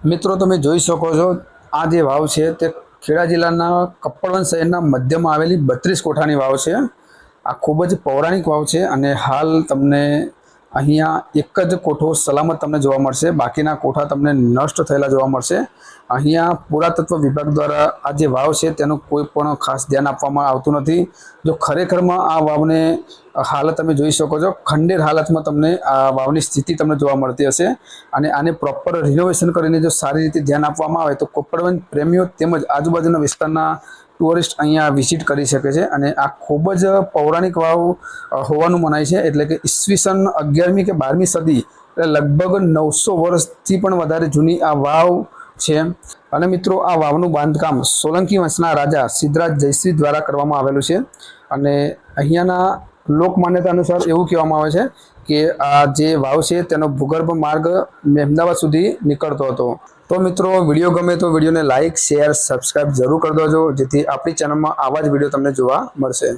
મિત્રો તમે જોઈ શકો છો આ જે વાવ છે તે ખેડા જિલ્લાના કપડવંજ શહેરના મધ્યમાં આવેલી 32 કોઠાની વાવ છે। આ ખૂબ જ પૌરાણિક વાવ છે અને હાલ તમને અહીંયા એક જ કોઠો સલામત તમને જોવા મળશે, બાકીના કોઠા તમને નષ્ટ થયેલા જોવા મળશે। અહીંયા પુરાતત્વ વિભાગ દ્વારા આ જે વાવ છે તેનું કોઈ પણ ખાસ ધ્યાન આપવામાં આવતું નથી। જો ખરેખરમાં આ વાવને હાલત તમે જોઈ શકો છો, ખંડેર હાલતમાં તમને આ વાવની સ્થિતિ તમને જોવા મળતી હશે અને આને પ્રોપર રિનોવેશન કરીને જો સારી રીતે ધ્યાન આપવામાં આવે તો કપડવંજ પ્રેમીઓ તેમજ આજુબાજુના વિસ્તારના ટુરિસ્ટ અહીંયા વિઝિટ કરી શકે છે અને આ ખૂબ જ પૌરાણિક વાવ હોવાનું મનાય છે। એટલે કે ઈસવીસન 11મી કે 12મી સદી એટલે લગભગ 900 વર્ષથી પણ વધારે જૂની આ વાવ છે। અને મિત્રો આ વાવનું બાંધકામ સોલંકી વંશના રાજા સિદ્ધરાજ જયશ્રી દ્વારા કરવામાં આવેલું છે અને અહીંયાના લોક માન્યતા અનુસાર એવું કહેવામાં આવે છે કે આ જે વાવ છે તેનો ભૂગર્ભ માર્ગ મહેમદાવાદ સુધી નીકળતો હતો। તો મિત્રો વિડીયો ગમે તો વિડીયોને લાઇક, શેર, સબસ્ક્રાઇબ જરૂર કરી દેજો, જેથી આપણી ચેનલમાં આવા જ વિડીયો તમને જોવા મળશે।